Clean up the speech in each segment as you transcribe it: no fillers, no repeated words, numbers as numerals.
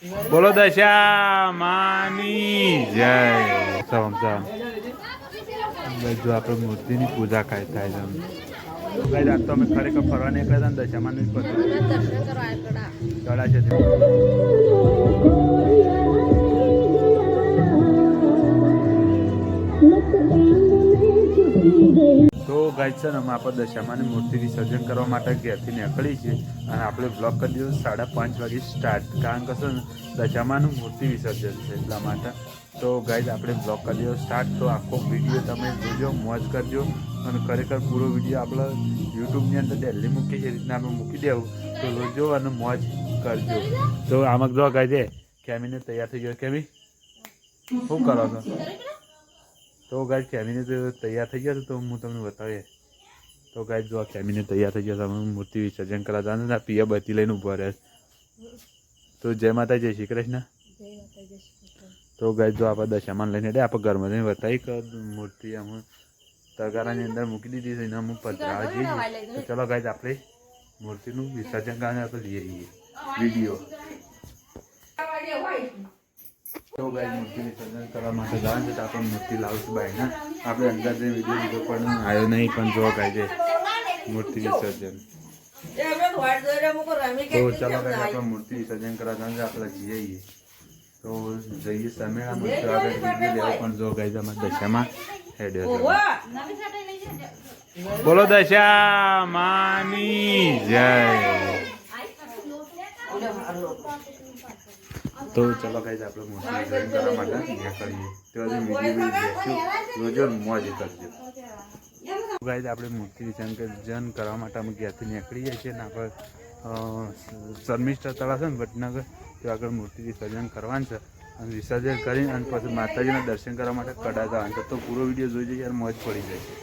બોલો દશા માની જય. સમ સમ જો આપણે મૂર્તિની પૂજા થાય છે. ભાઈ રાત તો અમે ખરેખર ફરવા નીકળ્યા હતા ને દશામાનું જ પતું કળા છે. તો ગાય છે ને અમે આપણે દશામાની મૂર્તિ વિસર્જન કરવા માટે ઘેરથી નીકળી છે અને આપણે બ્લોગ કરી દીધું 5:30 વાગે સ્ટાર્ટ, કારણ કે શું દશામાનું મૂર્તિ વિસર્જન છે એટલા માટે. તો ગાઈઝ આપણે બ્લોગ કરી દીધો સ્ટાર્ટ. તો આખો વિડીયો તમે જોજો, મોજ કરજો અને ખરેખર પૂરો વિડીયો આપણે યુટ્યુબની અંદર ડેલી મૂકી છે રીતના આપણે મૂકી દેવું તો જોજો અને મોજ કરજો. તો આમાં જો ગાઈઝ કેમીને તૈયાર થઈ ગયો. કેમી શું કરો છો? તો ગાઈઝ કેમીને તો તૈયાર થઈ ગયા તો હું તમને બતાવીએ. તો ગાઈઝ જો કેમીને તૈયાર થઈ ગયા તમે મૂર્તિ વિસર્જન કરવા જવાનું પિયા બત્તી લઈને ઊભા રહે. તો જય માતા, જય શ્રી કૃષ્ણ. તો ગાઈઝ જો આપણે દશામાન લઈને આપણે ઘરમાં જઈને બતાવી કે મૂર્તિ અમે તગારાની અંદર મૂકી દીધી છે એને અમુક પધરાવા જઈએ. તો ચલો ગાઈઝ આપણે મૂર્તિનું વિસર્જન કરીને આપણે લઈએ વિડીયો. તો ગાઈઝ મૂર્તિ વિસર્જન કરવા માટે જવાનું છે તો આપણે મૂર્તિ લાવશું બાયના. આપણે અંદર જઈને વિડીયો લીધો પણ આવ્યો નહીં, પણ જો ગાઈઝ મૂર્તિ વિસર્જન. તો ચલો ગાઈઝ આપણે મૂર્તિ વિસર્જન કરવા જવાનું છે, આપણે જઈએ. તો જઈએ સમેળામાં તો આગળ વિડીયો લેવો પણ જો ગાઈઝ અમારા દશામાં હેડ્યો છે. બોલો દશા માની જય. તો ચલો ગાઈઝ આપણે મૂર્તિ વિસર્જન કરવા માટે નીકળીએ. તો વિડીયો જોઈશું, રોજો મોજ કરજો. ગાઈઝ આપણે મૂર્તિ વિસર્જન કરવા માટે અમે ઘેરથી નીકળીએ છીએ ને આપણે શર્મિષ્ઠા તળાવ છે ને વડનગર તો આગળ મૂર્તિ વિસર્જન કરવાનું છે અને વિસર્જન કરીને અને પછી માતાજીના દર્શન કરવા માટે કડા જવાનું છે. તો પૂરો વિડીયો જોઈ જઈએ અને મોજ પડી જાય છે.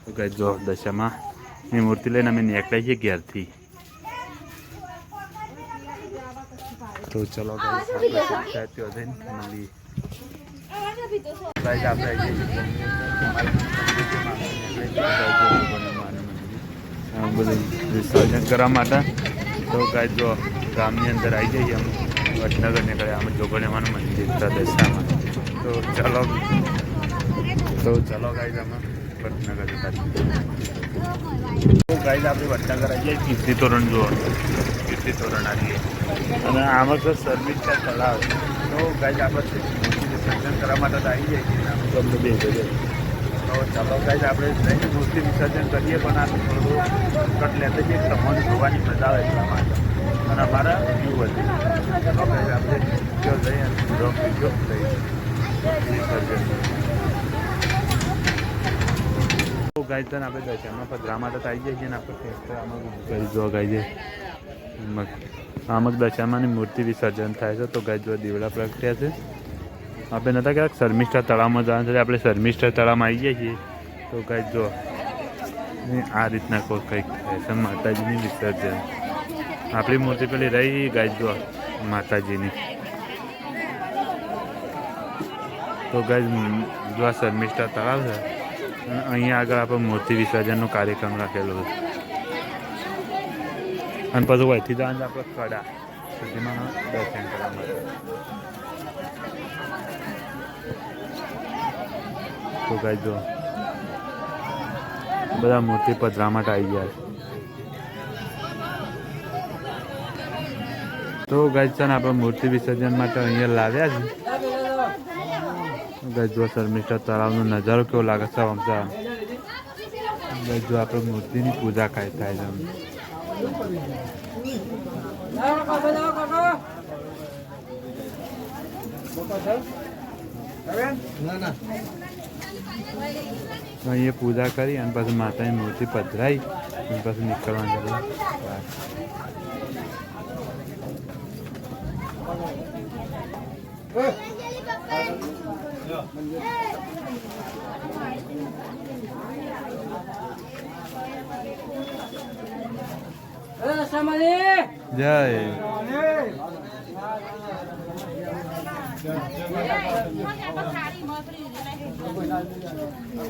તો ગાઈઝ જો દશામાં ની મૂર્તિ લઈને અમે નીકળીએ છીએ ઘેરથી. તો ચલો ગાઈઝ આપણે ત્યાં જઈને મળીએ. ગાઈઝ આપણે આવીએ છીએ બધું વિસર્જન કરવા માટે. તો ગાઈઝ જો ગામની અંદર આવી જઈએ અમે વડનગર નીકળે અમે જોગણીમાનું મંદિર દશામાં. તો ચલો ગાઈઝ અમે વડનગર જતા. તો ગાઈઝ આપણે વડનગર આવી જઈએ. કીર્તિ તોરણ જોવાનું, કીર્તિ તોરણ આવીએ અને આમાં તો શર્મિષ્ઠા તળાવ. તો ગાઈઝ આપણે વિસર્જન કરવા માટે આવી જઈએ છીએ ગમે બે જગ્યાએ. તો ચાલો ગાઈઝ આપણે જઈને મૂર્તિ વિસર્જન કરીએ પણ આ થોડું કટ લેતા જઈએ તમને જોવાની મજા આવે એટલા માટે અને અમારા વ્યૂ વધે. ચાલો ગાઈઝ આપણે જો જઈએ બ્લોગ વિડીયો વિસર્જન. તો ગાઈઝ તને આપણે દશામાં પધરા માટે તો આવી જઈએ છીએ ને આપણે આમાં જો ગાઈઝ આમક દશામાની મૂર્તિ વિસર્જન થાય છે. તો ગાઈઝ જો દીવડા પ્રગટ્યા છે. આપણે નહોતા ક્યાંક શર્મિષ્ઠા તળાવમાં જવાનું છે, આપણે શર્મિષ્ઠા તળાવમાં આવી જઈએ છીએ. તો ગાઈઝ જો આ રીતના કોઈ કંઈક ફેશન માતાજીની વિસર્જન. આપણી મૂર્તિ પેલી રહી ગાઈઝ જો માતાજીની. તો ગાઈઝ જો આ શર્મિષ્ઠા તળાવ છે અને અહીંયા આગળ આપણે મૂર્તિ વિસર્જનનો કાર્યક્રમ રાખેલો છે અને પછી વહીથી જવાનું આપણે કડા સુધીમાં દર્શન કરવા માટે. તો ગાઈઝ જો બધા મૂર્તિ પધરા માટે આવી ગયા છે. તો ગાઈઝ છે ને આપણે મૂર્તિ વિસર્જન માટે અહીંયા લાવ્યા છે. ગાઈઝ જો શર્મિષ્ઠા તળાવનો નજારો કેવો લાગે છે આમસા. ગાઈઝ જો આપણે મૂર્તિની પૂજા થાય છે. અહીંયા પૂજા કરી અને પછી માતાની મૂર્તિ પધરાઈ અને પછી નીકળવાનું. જય.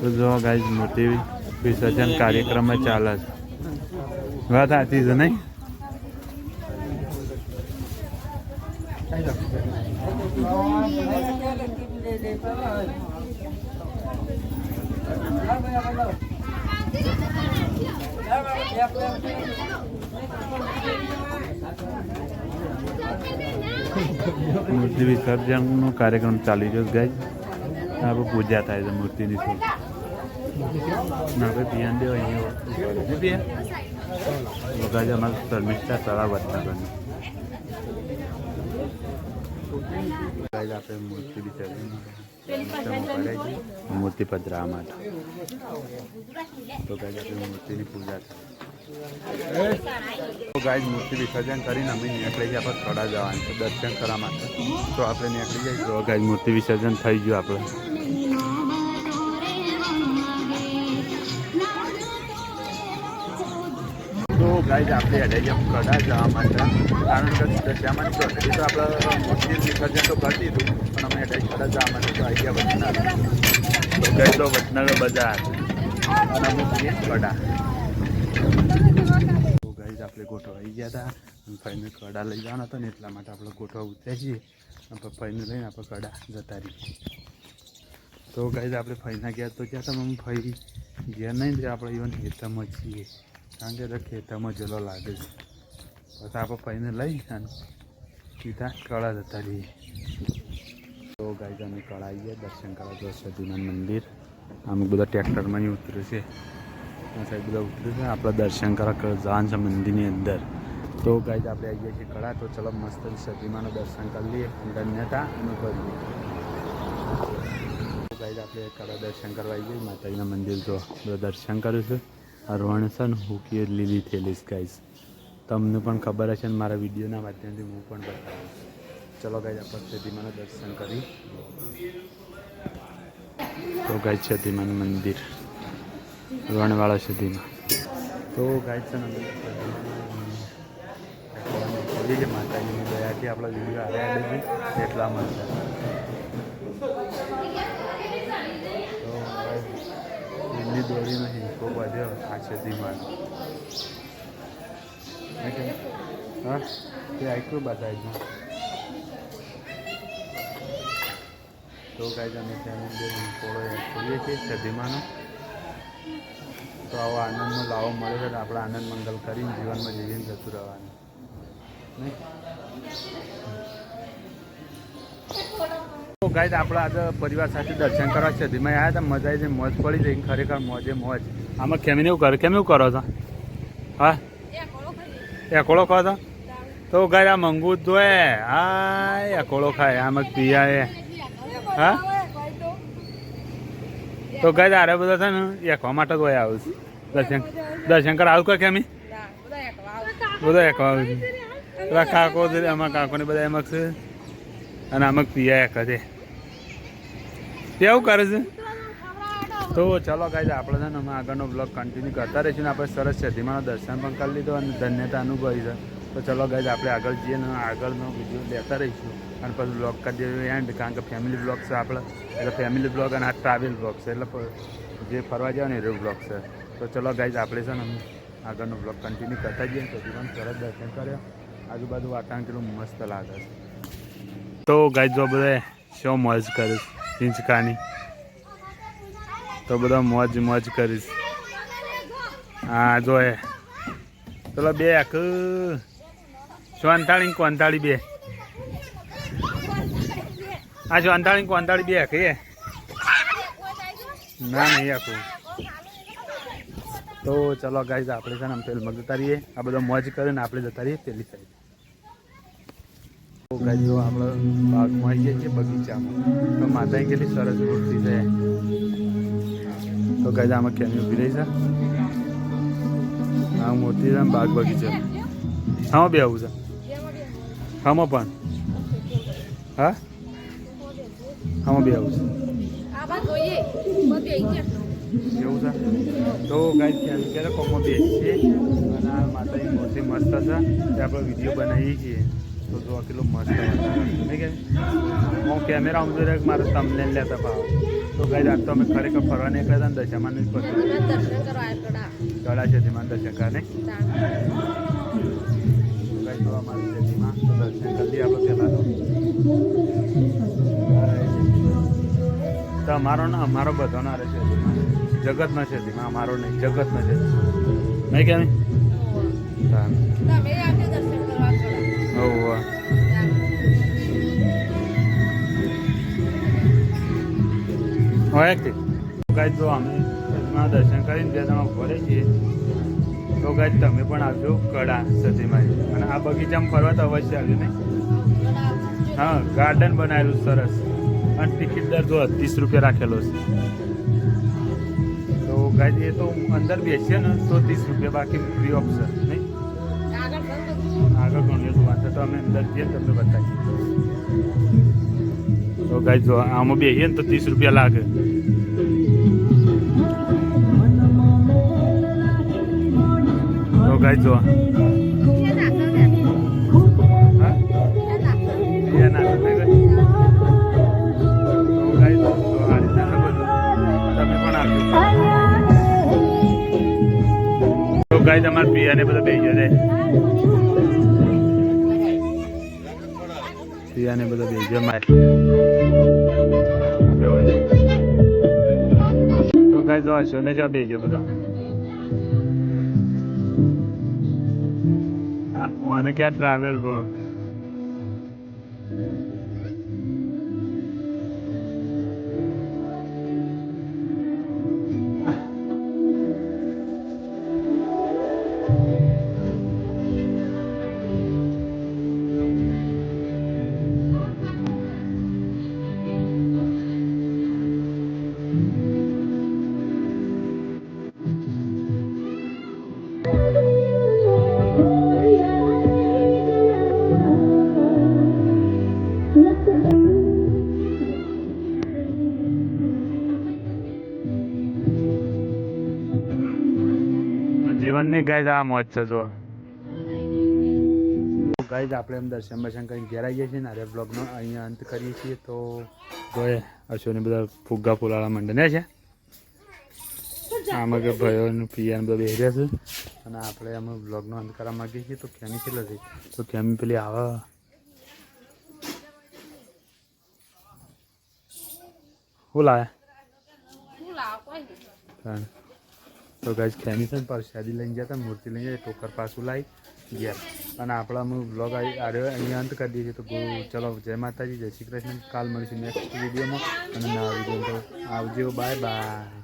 તો જો ગાઈઝ મૂર્તિ વિસર્જન કાર્યક્રમ ચાલે છે. વાત સાચી છે નહીં? મૂર્તિ વિસર્જનનો કાર્યક્રમ ચાલી રહ્યો છે ગાઈઝ. આપણે પૂજા થાય છે મૂર્તિની શું આપણે ધ્યાન દેવા અહીંયા ગાઈઝ અમારે ધર્મિષ્ઠા તળાવ વડનગરનું ગાઈઝ આપણે મૂર્તિ વિસર્જન મૂર્તિ પધરાવા માટે તો ગાઈઝ આપણે મૂર્તિની પૂજા થાય. તો ગાઈઝ મૂર્તિ વિસર્જન કરીને અમે નીકળી ગયા આપણે કડા જવાનું છે દર્શન કરવા માટે. તો આપણે નીકળી જઈએ. તો ગાઈઝ મૂર્તિ વિસર્જન થઈ ગયું આપણે. તો ગાઈઝ આપણે અડાઈ ગયા કડા જવા માટે કારણ કે દશામાની ચોકડી તો આપણે મૂર્તિ વિસર્જન તો કરી દીધું પણ અમે અડાઈ કડા જવા માટે તો આવી ગયા વડનગર. તો ગાઈઝ તો વડનગર બજાર અને અમે છીએ કડા. આપણે ગોઠવાઈ ગયા હતા અને ફઈને કડા લઈ જવાના હતા ને એટલા માટે આપણે ગોઠવા ઉતર્યા છીએ અને ફઈને લઈને આપણે કડા જતા રહીએ. તો ગાઈઝ આપણે ફઈના ગયા તો ત્યાં તમે ફઈ ગયા નહીં તો આપણે ઇવન ખેતરમાં છીએ કારણ કે ખેતરમાં જલો લાગે છે. પછી આપણે ફઈને લઈ અને સીધા કડા જતા રહીએ. તો ગાઈઝ અમે કડા આવી ગયા દર્શન કરવા તો સદીનાથ મંદિર અમુક બધા ટ્રેક્ટરમાં અહીં ઉતર્યું છે સાહેબ બધા ઉતર્યું છે આપણે દર્શન કરવા જવાનું છે મંદિરની અંદર. તો ગાઈઝ આપણે આવી ગયા છીએ કડા. તો ચલો મસ્ત સતીમાનું દર્શન કરી લઈએ ધન્યતા અનુભવીએ. તો ગાઈઝ આપણે કડા દર્શન કરવા આવી જઈએ માતાજીના મંદિર. તો બધા દર્શન કર્યું છે. આ રણ છે ને હુકી લીલી થયેલી છે ગાઈઝ. તમને પણ ખબર હશે ને મારા વિડીયોના માધ્યમથી હું પણ બતાવીશ. ચલો ગાઈઝ આપણે સતીમાનું દર્શન કરી. તો ગાઈઝ સતીમાનું મંદિર રણવાળા સુધીમાં. તો ગાઈડ છે ને માતાજીની દયાથી આપણા વિડીયો આવ્યા છે એટલા માટે. તો એમની દોડીનો હિંકો વધ્યો આ સુધીમાં. હા તે આટલું બતાવી. તો ગાઈડ અમે ત્યાં હિંકોળો ખોલીએ છીએ સધીમાનો. તો આવો આનંદનો લાવો મળે છે. આપણે આનંદ મંગલ કરીને જીવનમાં જીવીને જતું રહેવાનું નહીં. તો ગાઈઝ આપણે આજે પરિવાર સાથે દર્શન કરવા છે ધીમે આવ્યા હતા. મજા આવી જાય મોજ પડી જાય ખરેખર મોજે મોજ. આમાં કેમ એવું કરો કેમ એવું કરો છો? હા એકોળો ખાઓ છો? તો ગાઈઝ આ મંગું જ જોઈએ. હા એકોળો ખાય આમાં પિયા એ. હા તો ગાઈઝ આરે બધા છે ને એકવા માટે જ હોય આવું દર્શન કર આવું કેમ બધા એકવા આવું છે. બધા કાકો આમાં કાકોને બધા એમાં છે અને આમાં પિયા એક છે કેવું કરે છે. તો ચલો ગાઈઝ આપણે છે ને અમે આગળનો બ્લોગ કન્ટિન્યુ કરતા રહીશું ને આપણે સરસ સધીમાનું દર્શન પણ કરી લીધું અને ધન્યતા અનુભવી છે. તો ચલો ગાઈઝ આપણે આગળ જઈએ ને આગળનો વિડીયો લેતા રહીશું અને પછી બ્લોગ કરી દઈએ એન્ડ કારણ કે ફેમિલી બ્લોગ છે આપણે એટલે ફેમિલી બ્લોગ અને આ ટ્રાવેલ બ્લોગ છે એટલે જે ફરવા જાવ ને એ બ્લોગ છે. તો ચલો ગાઈઝ આપણે છે ને આગળનો બ્લોગ કન્ટિન્યુ કરતા જઈએ તો જીવન સરસ દર્શન કર્યો. આજુબાજુ વાતાવરણ કેટલું મસ્ત લાગે છે. તો ગાઈઝ જો બધા શું મોજ કરીશ હિંચકાની તો બધા મોજ કરીશ. હા જો એ ચલો બે આખ ચોંતાળી કોંતાળી બે આ ચોંતાળી કોંતાળી બે આખ એ ના નહીં આખું. તો ચલો ગાઈઝ આપણે છે ને પેલમાં જતા રહીએ. આ બધા મોજ કરીને આપણે જતા રહીએ પેલી સાઈડ. તો ગાઈઝ જો આપણે બાગમાં આવી જઈએ છીએ બગીચામાં. તો માતાની કેટલી સરસ મૂર્તિ છે. તો ગાઈઝ આમાં કેમ ઉભી રહી છે આ મૂર્તિ છે બાગ બગીચો. હા બે આવું છે હામાં પણ હા હામાં બે આવું છે એવું છે. તો ગાઈઝ ક્યારે કોમમાં બેસીએ અને આ માતાની મૂર્તિ મસ્ત છે તે આપણે વિડીયો બનાવીએ છીએ. તો જો કેટલું મસ્ત નહીં કે હું કેમેરા આમ જોઈ મારે તમને લેતા ભાવ. તો ગાઈઝ આજ તો અમે ખરેખર ફરવા નીકળ્યા હતા ને દશામાં નહીં પડતું કળા છે તેમાં દશકા નહીં ગાઈઝ તો અમારી તો દર્શન કરી લઈએ આપણે પહેલાં તો અમારો ને અમારો બધાનો આરે છે જગતનો છે ધીમા અમારો નહીં જગતનો છે નહીં કેમ હોય ગાય જો અમે દર્શન કરીને 2 જણા ઉભો રહી છીએ તો ગાય તમે પણ આવજો કડા સતીમાં અને આ બગીચામાં ફરવા તો અવશ્ય આવજો નહીં હા ગાર્ડન બનાવેલું સરસ અને ટિકિટ દર જો 30 રૂપિયા રાખેલો છે તો ગાય એ તો અંદર બેસીએ ને તો 30 રૂપિયા બાકી ફ્રી ઓપ્શન નહીં આગળ ઘણી વાત તો અમે અંદર જઈએ તમને બતાવીએ તો ગાય જો આમાં બેસીએ ને તો 30 રૂપિયા લાગે તો ગાય જો તો ગાય તમારે પિયાને બધા બે જાય પિયાને બધા બે જાય મારે તો ગાય જો હશો ને જા બે ગયો બધા મને ક્યાં ટ્રાવેલ બહુ જીવનની ગાય આ મોજ છે જો ગાય આપણે એમ દર્શન બર્શન કરીને ઘેર આવીએ છીએ ને અરે બ્લોગનો અહીંયા અંત કરીએ છીએ તો જોઈએ અશોને બધા ફુગ્ગા ફૂલાવા માંડે ને છે આમાં કે ભાઈઓનું પિયાને બધા બેહ્યા છે અને આપણે અમે બ્લોગનો અંત કરવા માગીએ છીએ તો કેમી કેટલા થઈ તો કેમી પેલી આવે શું લાવે તો ગાય ખેમી છે ને પ્રસાદી લઈને ગયા હતા મૂર્તિ લઈને જાય ટોકર પાછું લાવી ગયા અને આપણે અમે બ્લોગ આવ્યો અહીંયા અંત કરી દઈએ છીએ તો ચલો જય માતાજી જય શ્રી કૃષ્ણ કાલ મળીશું નેક્સ્ટ વિડીયોમાં અને નવા વિડીયો તો આવજો બાય બાય